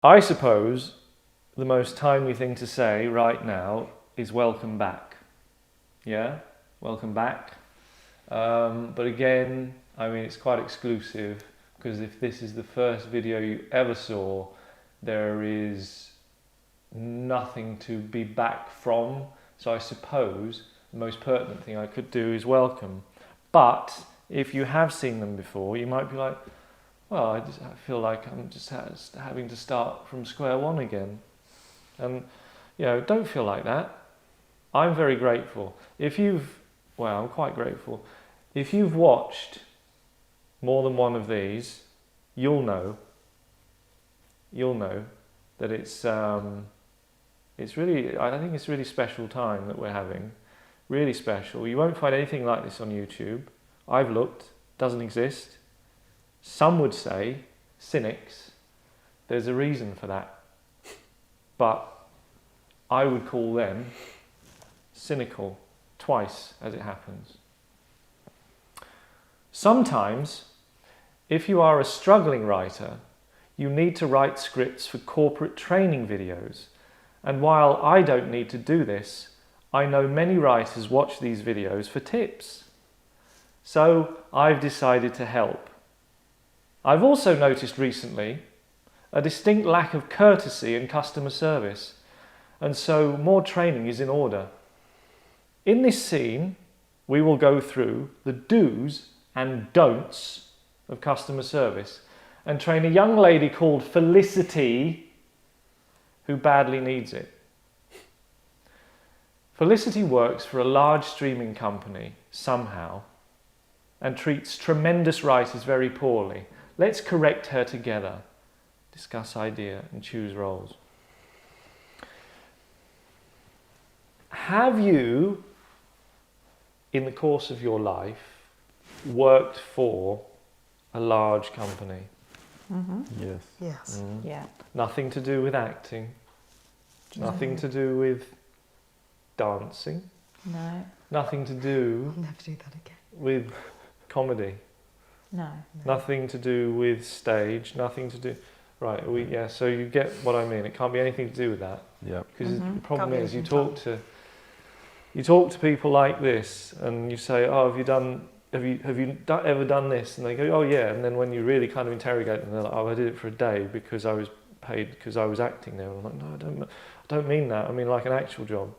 I suppose the most timely thing to say right now is welcome back. Yeah, welcome back. But again, I mean, it's quite exclusive because if this is the first video you ever saw, there is nothing to be back from. So I suppose the most pertinent thing I could do is welcome. But if you have seen them before, you might be like, well, I feel like I'm just having to start from square one again. And, don't feel like that. I'm very grateful. I'm quite grateful. If you've watched more than one of these, you'll know that it's really, I think it's a really special time that we're having. Really special. You won't find anything like this on YouTube. I've looked, doesn't exist. Some would say, cynics, there's a reason for that. But I would call them cynical, twice as it happens. Sometimes, if you are a struggling writer, you need to write scripts for corporate training videos. And while I don't need to do this, I know many writers watch these videos for tips. So I've decided to help. I've also noticed recently a distinct lack of courtesy in customer service, and so more training is in order. In this scene, we will go through the do's and don'ts of customer service and train a young lady called Felicity who badly needs it. Felicity works for a large streaming company somehow and treats tremendous writers very poorly. Let's correct her together, discuss idea and choose roles. Have you, in the course of your life, worked for a large company? Mm-hmm. Yes. Yes. Mm. Yeah. Nothing to do with acting? Nothing to do with dancing? No. Nothing to do I'll never do that again. with comedy? No. Nothing to do with stage? Nothing to do... Right, so you get what I mean. It can't be anything to do with that. Yeah. Because Mhm. the problem Can't be is you anything talk to people like this and you say, oh, have you ever done this? And they go, oh yeah. And then when you really kind of interrogate them, they're like, oh, I did it for a day because I was paid because I was acting there. And I'm like, no, I don't mean that. I mean like an actual job.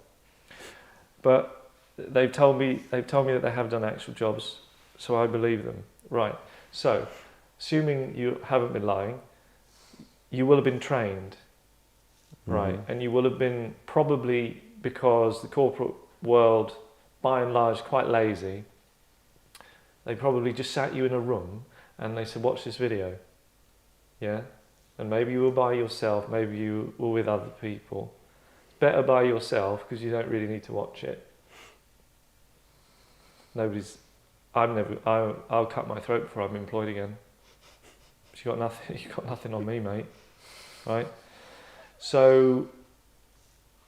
But they've told me that they have done actual jobs, so I believe them. Right. So, assuming you haven't been lying, you will have been trained, right? Mhm. And you will have been probably, because the corporate world, by and large, quite lazy. They probably just sat you in a room and they said, watch this video. Yeah? And maybe you were by yourself, maybe you were with other people. Better by yourself because you don't really need to watch it. I'll cut my throat before I'm employed again. You got nothing on me, mate. Right? So,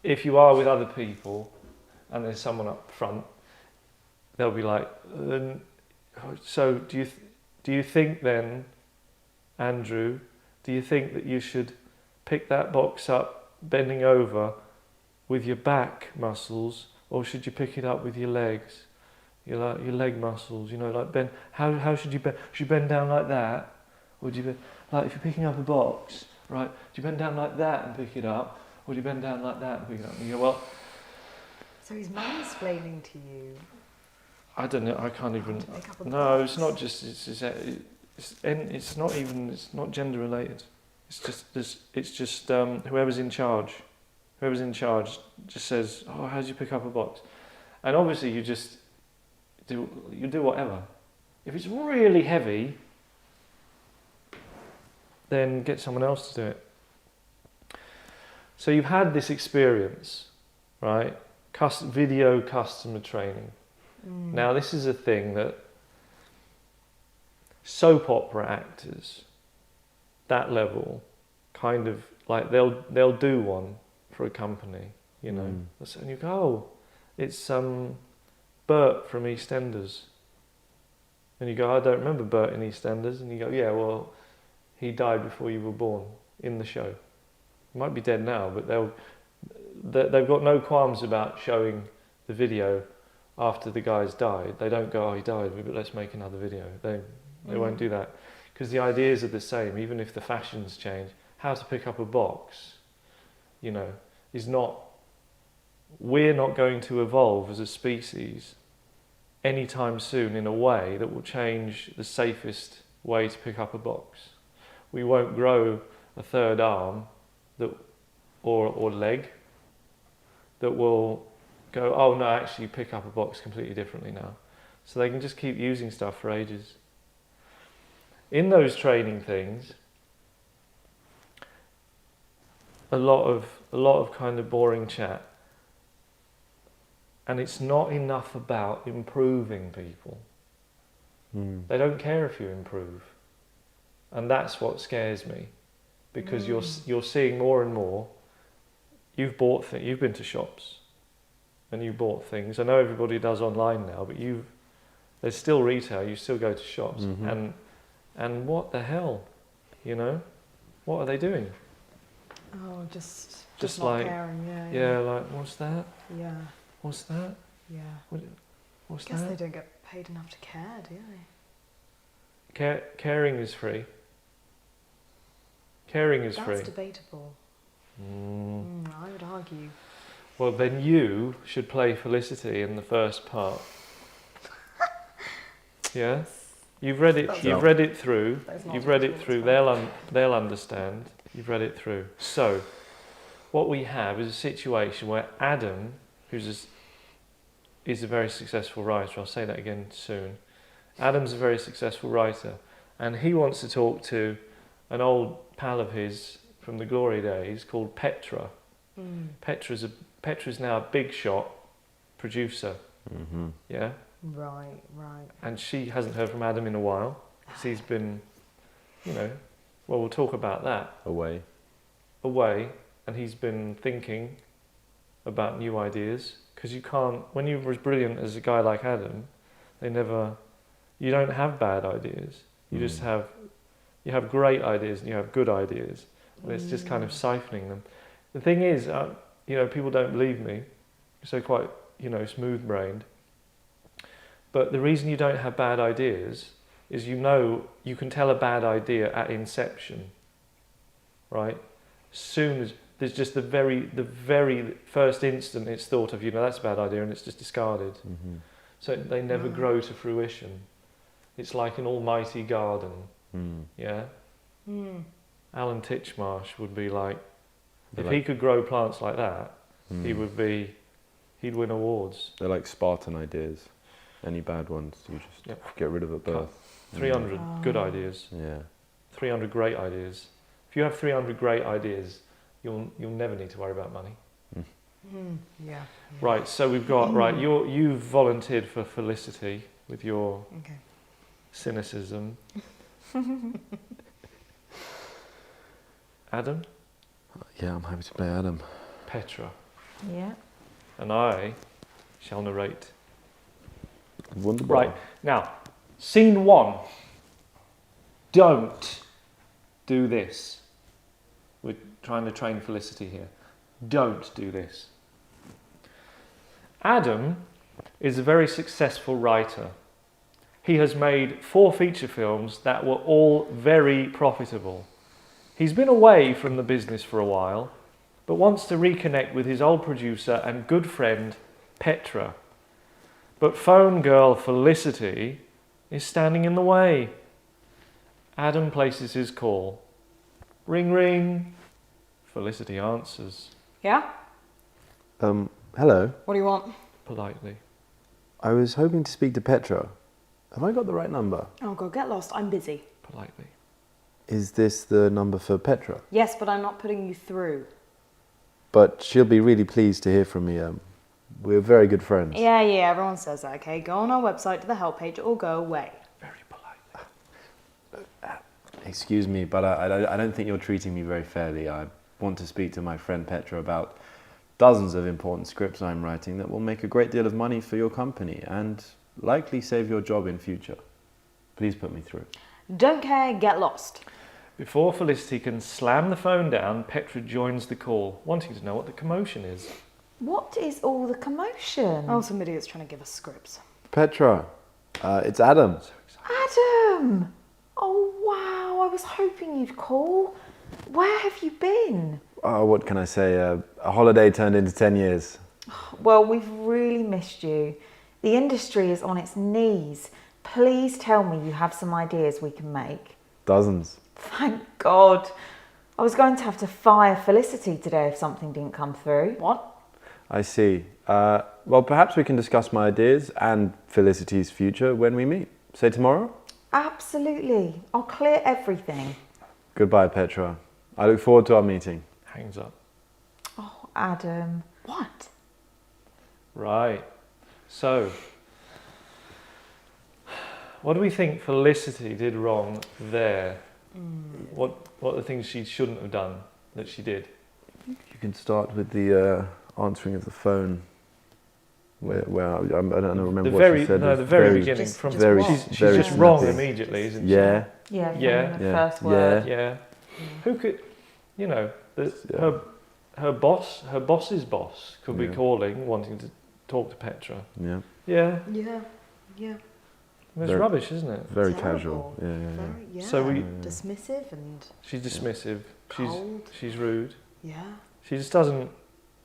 if you are with other people and there's someone up front, they'll be like, so do you think then, Andrew, do you think that you should pick that box up bending over with your back muscles, or should you pick it up with your legs? Your leg muscles, like bend. How should you bend? Should you bend down like that? Or do you bend, like if you're picking up a box, right? Do you bend down like that and pick it up? Or do you bend down like that and pick it up? And you go, well... So he's mansplaining to you. I don't know, I can't even... To pick up a No, box. it's not just... It's not gender related. It's just whoever's in charge. Whoever's in charge just says, oh, how do you pick up a box? And obviously you do whatever. If it's really heavy, then get someone else to do it. So you've had this experience, right? Video customer training. Mm. Now this is a thing that soap opera actors, that level, kind of like they'll do one for a company, and you go, oh, it's Bert from EastEnders. And you go, I don't remember Bert in EastEnders. And you go, yeah, well, he died before you were born in the show. He might be dead now, but they've got no qualms about showing the video after the guy's died. They don't go, oh, he died, but let's make another video. They won't do that. Because the ideas are the same, even if the fashions change. How to pick up a box, is not... We're not going to evolve as a species anytime soon in a way that will change the safest way to pick up a box. We won't grow a third arm or leg that will go, oh no, actually pick up a box completely differently now. So they can just keep using stuff for ages. In those training things, a lot of kind of boring chat. And it's not enough about improving people. They don't care if you improve. And that's what scares me. Because you're seeing more and more. You've been to shops and you bought things. I know everybody does online now, but there's still retail, you still go to shops. And what the hell, What are they doing? Oh, just not like, caring, yeah, like, what's that? Yeah. What's that? Yeah. What's I guess that? they don't get paid enough to care, do they? Caring is free. Caring is free. That's debatable. I would argue. Well, then you should play Felicity in the first part. Yeah? You've read it through. You've read it through. They'll understand. You've read it through. So, what we have is a situation where Adam, is a very successful writer. I'll say that again soon. Adam's a very successful writer, and he wants to talk to an old pal of his from the glory days called Petra. Petra's now a big shot producer. Yeah. Right. And she hasn't heard from Adam in a while. He's been, we'll talk about that. Away, and he's been thinking about new ideas, because you can't, when you're as brilliant as a guy like Adam, you don't have bad ideas. You just have great ideas and you have good ideas. And it's just kind of siphoning them. The thing is, people don't believe me, so quite, smooth-brained. But the reason you don't have bad ideas is you can tell a bad idea at inception, right? As soon as there's just the very first instant it's thought of, that's a bad idea, and it's just discarded. So they never grow to fruition. It's like an almighty garden. Yeah. Alan Titchmarsh would be like, if he could grow plants like that, he'd win awards. They're like Spartan ideas. Any bad ones, you just get rid of at birth. 300 good ideas. Yeah. 300 great ideas. If you have 300 great ideas, you'll never need to worry about money. Yeah. Right, so we've got, you've volunteered for Felicity with your cynicism. Adam? Yeah, I'm happy to play Adam. Petra. Yeah. And I shall narrate. Wonderful. Right, now, scene 1. Don't do this. We're trying to train Felicity here. Don't do this. Adam is a very successful writer. He has made 4 feature films that were all very profitable. He's been away from the business for a while, but wants to reconnect with his old producer and good friend, Petra. But phone girl Felicity is standing in the way. Adam places his call. Ring, ring. Felicity answers. Yeah? Hello. What do you want? Politely. I was hoping to speak to Petra. Have I got the right number? Oh God, get lost. I'm busy. Politely. Is this the number for Petra? Yes, but I'm not putting you through. But she'll be really pleased to hear from me. We're very good friends. Yeah, everyone says that, okay? Go on our website to the help page or go away. Very politely. Excuse me, but I don't think you're treating me very fairly. I want to speak to my friend Petra about dozens of important scripts I'm writing that will make a great deal of money for your company and likely save your job in future. Please put me through. Don't care, get lost. Before Felicity can slam the phone down, Petra joins the call, wanting to know what the commotion is. What is all the commotion? Oh, some idiot's trying to give us scripts. Petra, it's Adam. Adam! Oh, wow, I was hoping you'd call. Where have you been? Oh, what can I say? A holiday turned into 10 years. Well, we've really missed you. The industry is on its knees. Please tell me you have some ideas we can make. Dozens. Thank God. I was going to have to fire Felicity today if something didn't come through. What? I see. Well, perhaps we can discuss my ideas and Felicity's future when we meet. Say tomorrow? Absolutely. I'll clear everything. Goodbye, Petra. I look forward to our meeting. Hangs up. Oh, Adam. What? Right. So, what do we think Felicity did wrong there? What are the things she shouldn't have done that she did? You can start with the answering of the phone. Where I don't remember what she said. The very beginning. Just From very, wrong. she's very just wrong snappy. immediately, isn't Yeah. Yeah, Yeah. the Yeah. first word. she? Yeah. Who could, you know, Yeah. her boss's boss could be Yeah. calling, wanting to talk to Petra. Yeah. Yeah. Yeah. It's Very- rubbish, isn't it? Very Terrible. casual. Yeah. Very, yeah. So we- dismissive and She's dismissive. cold. She's rude. Yeah. She just doesn't.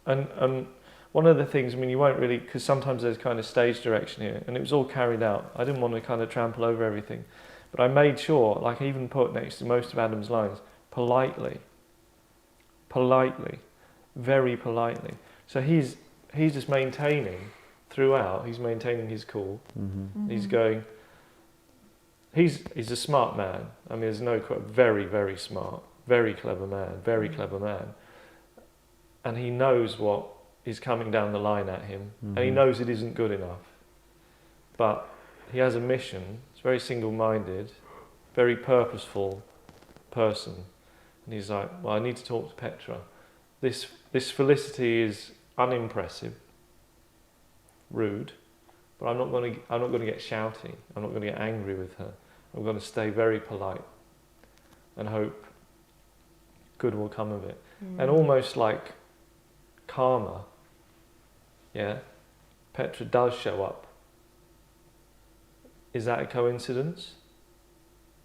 And one of the things, I mean, you won't really, because sometimes there's kind of stage direction here, and it was all carried out. I didn't want to kind of trample over everything, but I made sure, like I even put next to most of Adam's lines, politely, very politely. So he's just maintaining throughout. He's maintaining his cool. Mm-hmm. He's going. He's a smart man. I mean, there's no very, very smart, very clever man, and he knows what is coming down the line at him, and he knows it isn't good enough. But he has a mission. He's very single-minded, very purposeful person, and he's like, well, I need to talk to Petra. This Felicity is unimpressive, rude, but I'm not going to get shouty. I'm not going to get angry with her. I'm going to stay very polite and hope good will come of it. And almost like karma, yeah, Petra does show up. Is that a coincidence?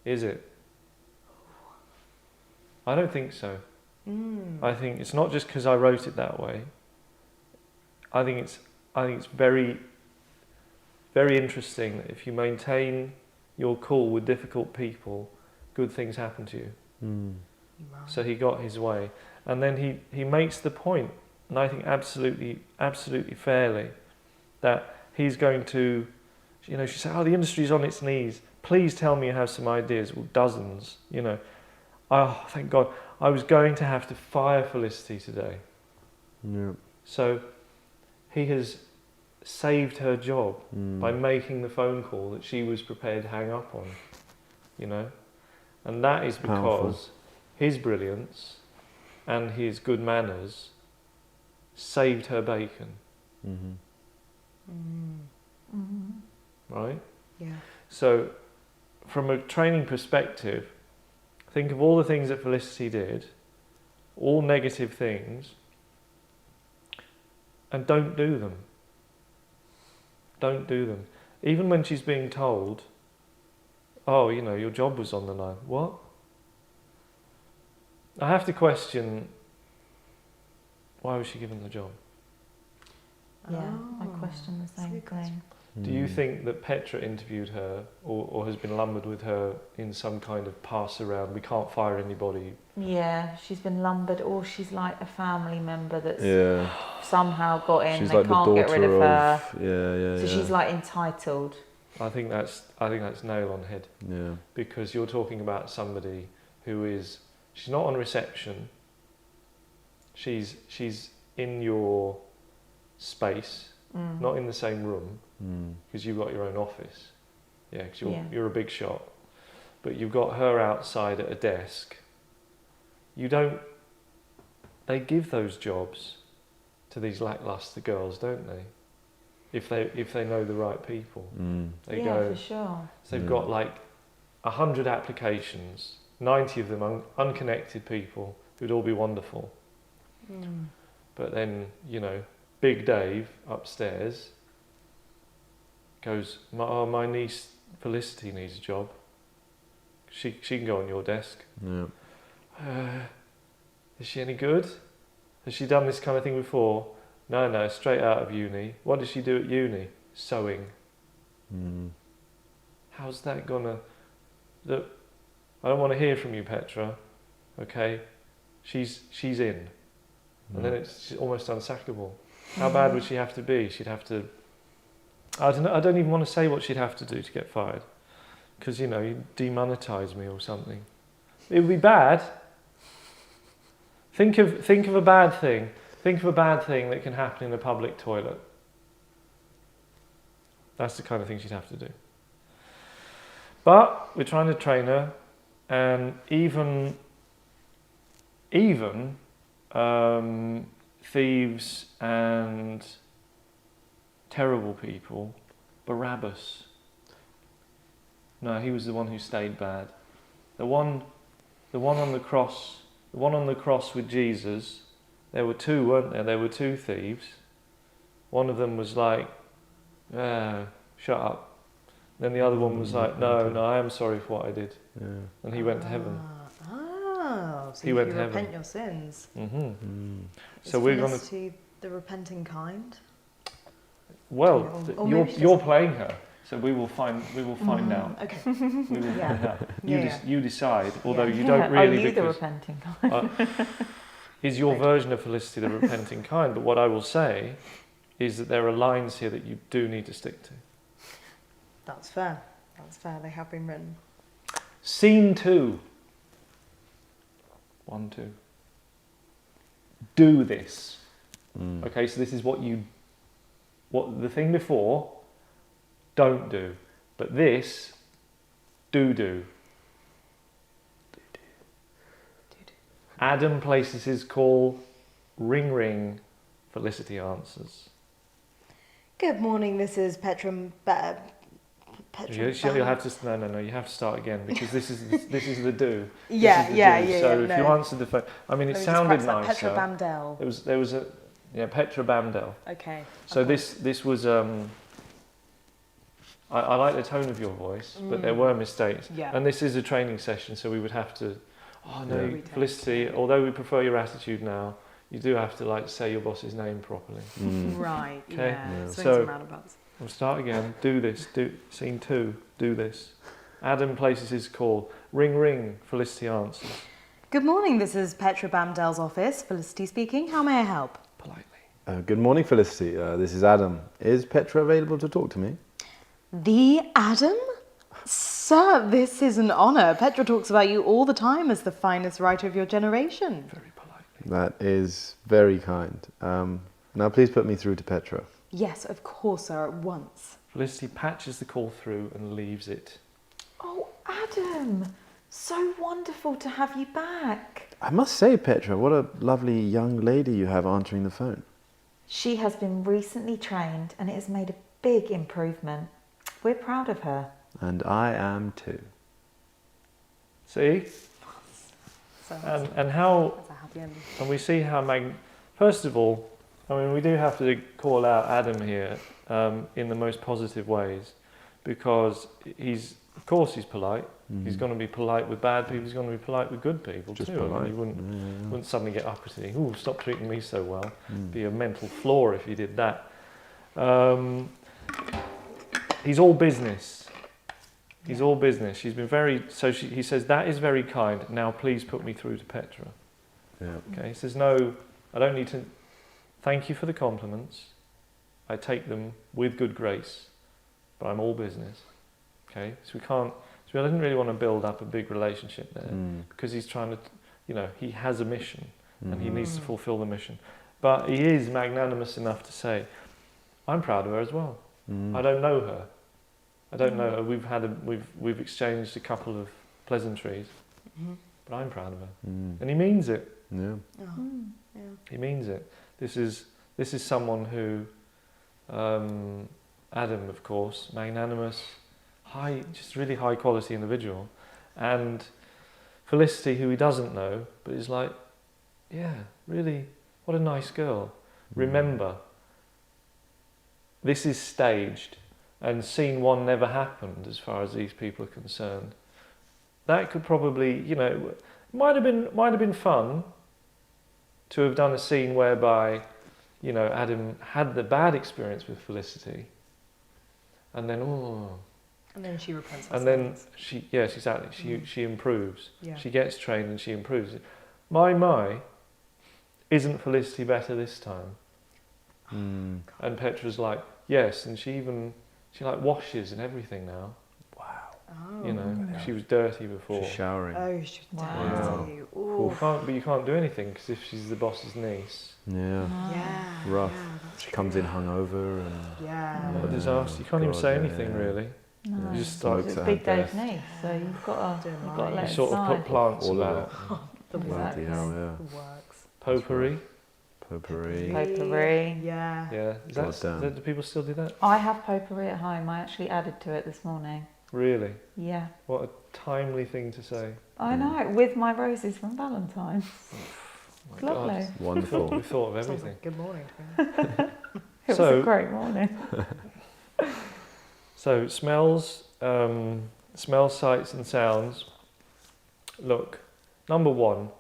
Is it? I don't think so. I think it's not just because I wrote it that way. I think it's very, very interesting that if you maintain your cool with difficult people, good things happen to you. So he got his way. And then he makes the point, and I think absolutely fairly, that he's going to, you know, she said, oh, the industry's on its knees. Please tell me you have some ideas. Well, dozens, you know. Oh, thank God. I was going to have to fire Felicity today. Yeah. So he has saved her job by making the phone call that she was prepared to hang up on, you know. And that is because Powerful. his brilliance and his good manners saved her bacon, right? Yeah. So from a training perspective, think of all the things that Felicity did, all negative things, and don't do them. Don't do them. Even when she's being told, oh, you know, your job was on the line. What? I have to question, why was she given the job? Yeah, I question the same thing. Do you think that Petra interviewed her or has been lumbered with her in some kind of pass around, we can't fire anybody? Yeah, she's been lumbered, or she's like a family member that's Yeah. somehow got in, She's they like the can't get daughter rid of her. Yeah. So she's like entitled. I think that's nail on head, Yeah. because you're talking about somebody who is, she's not on reception, she's in your space, not in the same room, because you've got your own office, yeah, because you're a big shot, but you've got her outside at a desk. They give those jobs to these lackluster girls, don't they? If they know the right people, they Yeah, go. for sure. So they've got like 100 applications, 90 of them unconnected people who'd all be wonderful. But then, you know, Big Dave upstairs goes, my niece Felicity needs a job. She can go on your desk. Yeah. Is she any good? Has she done this kind of thing before? No, straight out of uni. What does she do at uni? Sewing. How's that gonna... Look, I don't want to hear from you, Petra. Okay? She's in. And then it's almost unsackable. How bad would she have to be? She'd have to... I don't even want to say what she'd have to do to get fired. Because, you know, you'd demonetize me or something. It would be bad. Think of a bad thing. Think of a bad thing that can happen in a public toilet. That's the kind of thing she'd have to do. But we're trying to train her, and even thieves and terrible people, Barabbas. No, he was the one who stayed bad. The one on the cross with Jesus. There were two, weren't there? There were two thieves. One of them was like, shut up. Then the other one was like, no, I am sorry for what I did. Yeah. And he went to heaven. So He if went you to heaven. repent your sins. So Is we're going to... Felicity the repenting kind? Well, Or maybe she you're doesn't. playing her, so we will find out. Okay. We will Yeah. find out. Yeah. You decide, although Yeah. you don't Are really, you the because repenting kind? is your version of Felicity the repenting kind. But what I will say is that there are lines here that you do need to stick to. That's fair. That's fair. They have been written. Scene 2. 1, 2. Do this. Okay, so this is what the thing before, don't do. But this, do. Adam places his call, ring ring, Felicity answers. Good morning. This is Petra. You'll have to no. You have to start again because this is the do. Yeah, This is the yeah, do. yeah. So yeah, if no. you answered the phone, I mean, it Let me just sounded press that. nicer. Petra Bamdell. There was Petra Bamdell. Okay. So okay. this was I like the tone of your voice, but there were mistakes. Yeah. And this is a training session, so we would have to. Oh no, Yeah. Felicity. Although we prefer your attitude now, you do have to like say your boss's name properly. Right. Okay. Yeah. Swings So- and roundabouts. We'll start again. Do this. Scene 2. Do this. Adam places his call. Ring ring. Felicity answers Good morning. This is Petra Bamdell's office. Felicity speaking. How may I help? politely. Good morning, Felicity. This is Adam. Is Petra available to talk to me? The Adam? Sir, this is an honour. Petra talks about you all the time as the finest writer of your generation. Very politely. That is very kind. Now please put me through to Petra. Yes, of course, sir, at once. Felicity patches the call through and leaves it. Oh, Adam, so wonderful to have you back. I must say, Petra, what a lovely young lady you have answering the phone. She has been recently trained and it has made a big improvement. We're proud of her. And I am too. See? So And how... that's a happy ending. And we see how first of all, I mean, we do have to call out Adam here in the most positive ways, because of course he's polite. He's going to be polite with bad people. He's going to be polite with good people Just too. I mean, polite. he wouldn't suddenly get uppity. Ooh, stop treating me so well. Be a mental flaw if he did that. He's all business. He's all business. She's been very. So he says that is very kind. Now please put me through to Petra. Yeah. Okay. He says no. I don't need to. Thank you for the compliments. I take them with good grace, but I'm all business. Okay, so we can't. So I didn't really want to build up a big relationship there because he's trying to, he has a mission and he needs to fulfill the mission. But he is magnanimous enough to say, "I'm proud of her as well. I don't know her. I don't know her. We've exchanged a couple of pleasantries, but I'm proud of her." And he means it. Yeah. Yeah. He means it. This is someone who, Adam, of course, magnanimous, just really high quality individual, and Felicity, who he doesn't know, but is like, yeah, really, what a nice girl. Remember, this is staged, and scene one never happened as far as these people are concerned. That could probably, might have been fun to have done a scene whereby, Adam had the bad experience with Felicity, and then And then she repents. and then yes, exactly. She improves. Yeah. She gets trained and she improves. My, isn't Felicity better this time? And Petra's like, yes, and she like washes and everything now. Oh. She was dirty before. She's showering. Oh, she's Wow. dirty. Ooh. But you can't do anything because if she's the boss's niece, Yeah. Yeah. Rough. Yeah, that's She comes in true. hungover and Yeah. what a disaster. You can't even God, say yeah, anything yeah. really. No. You just Smokes It's at Big her Dave's death. niece, so you've got to Don't let You it sort of slide. put plants All of about. The Exactly. works. Bloody hell, yeah. The works. Potpourri. Potpourri. Potpourri. Yeah. Yeah. Do people still do that? I have potpourri at home. I actually added to it this morning. Really? Yeah. What a timely thing to say. I know, with my roses from Valentine's. Oh It's my lovely. God. Wonderful. We thought of Sounds everything. like good morning to me. It was So- a great morning. So smells, sights and sounds. Look, number one,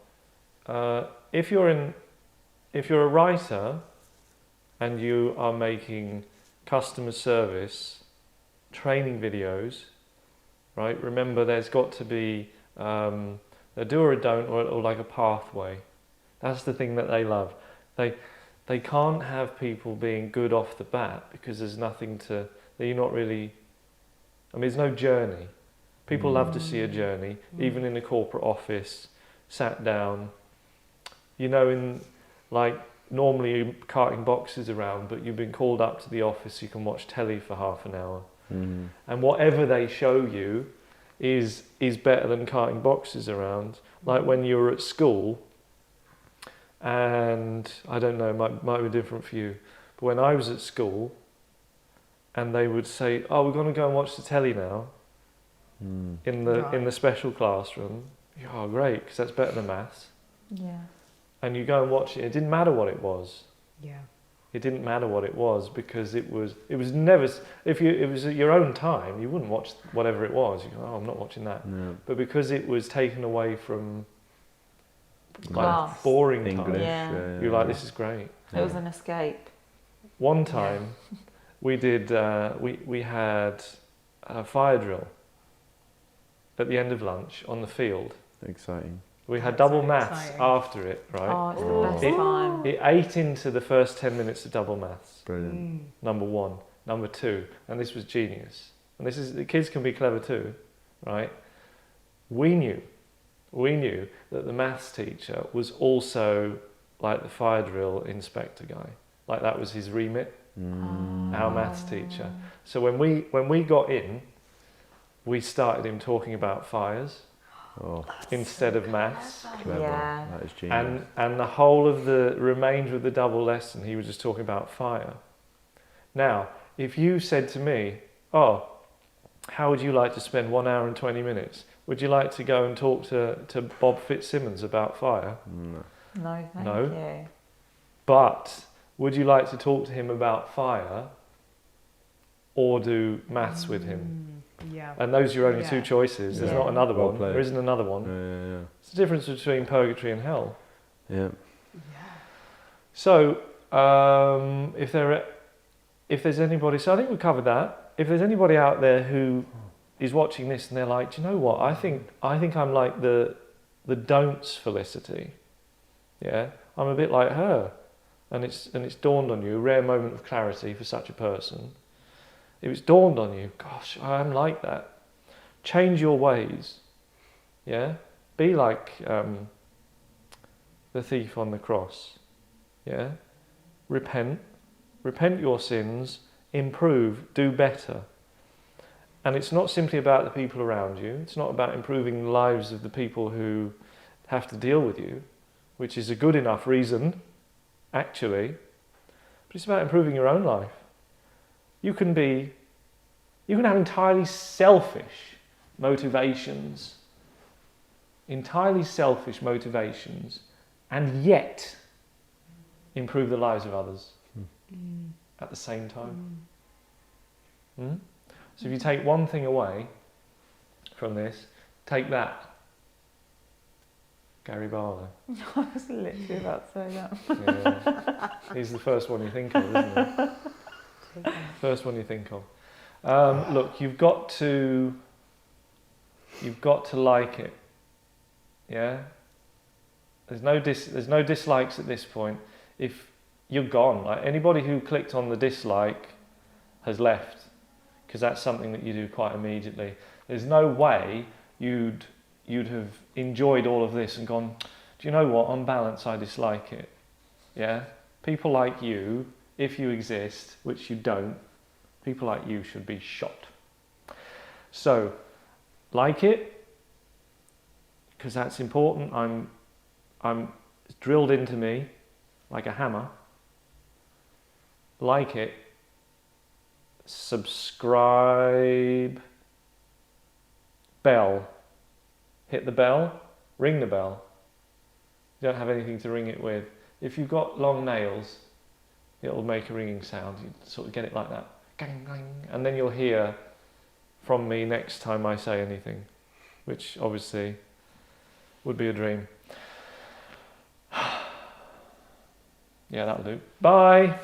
if you're a writer and you are making customer service training videos, right? Remember, there's got to be a do or a don't, or like a pathway. That's the thing that they love. They can't have people being good off the bat because there's nothing to. You're not really. I mean, there's no journey. People love to see a journey, even in a corporate office, sat down. In like normally you're carting boxes around, but you've been called up to the office. You can watch telly for half an hour, and whatever they show you is better than carting boxes around. Like when you were at school. And I don't know, might be different for you. But when I was at school, and they would say, "Oh, we're going to go and watch the telly now," in the special classroom. Oh, great, because that's better than maths. Yeah. And you go and watch it. It didn't matter what it was. Yeah. It didn't matter what it was because it was never. If it was at your own time, you wouldn't watch whatever it was. You go, "Oh, I'm not watching that." Yeah. But because it was taken away from like Class. boring English. time, Yeah. you're like, "This is great." It was an escape. One time, we did. We had a fire drill at the end of lunch on the field. Exciting. We had That's double so maths exciting. after it, right? Oh, it's Oh. the best It- time. It ate into the first 10 minutes of double maths. Brilliant. Number one. Number two, and this was genius. And this is the kids can be clever too, right? We knew that the maths teacher was also like the fire drill inspector guy. Like that was his remit. Our maths teacher. So when we got in, we started him talking about fires Oh, instead of maths, clever. Yeah. That is genius. and the whole of the remainder of the double lesson, he was just talking about fire. Now, if you said to me, "Oh, how would you like to spend 1 hour and 20 minutes? Would you like to go and talk to Bob Fitzsimmons about fire?" No. No, thank No. you. But would you like to talk to him about fire or do maths with him? Yeah. And those are your only Yeah. two choices. There's Yeah. not another Well one. played. There isn't another one. Yeah. It's the difference between purgatory and hell. Yeah. So, if there's anybody, so I think we covered that. If there's anybody out there who is watching this and they're like, "Do you know what? I think I'm like the don'ts Felicity. Yeah, I'm a bit like her," and it's dawned on you, a rare moment of clarity for such a person. If it's dawned on you, gosh, I am like that. Change your ways. Yeah, be like the thief on the cross. Yeah, repent your sins, improve, do better. And it's not simply about the people around you. It's not about improving the lives of the people who have to deal with you, which is a good enough reason, actually. But it's about improving your own life. You can have entirely selfish motivations entirely selfish motivations, and yet improve the lives of others at the same time. Mm? So if you take one thing away from this, take that. Gary Barlow. I was literally about to say that. Yeah. He's the first one you think of, isn't he? First one you think of. Look, you've got to like it. Yeah. There's no dislikes at this point. If you're gone, like anybody who clicked on the dislike has left, because that's something that you do quite immediately. There's no way you'd have enjoyed all of this and gone, do you know what, on balance I dislike it. Yeah? People like you, if you exist, which you don't, people like you should be shot. So, like it, because that's important. I'm it's drilled into me like a hammer. Like it, subscribe, bell. Hit the bell, ring the bell. You don't have anything to ring it with. If you've got long nails, it'll make a ringing sound. You sort of get it like that. Gang, gang. And then you'll hear from me next time I say anything, which obviously would be a dream. Yeah, that'll do. Bye.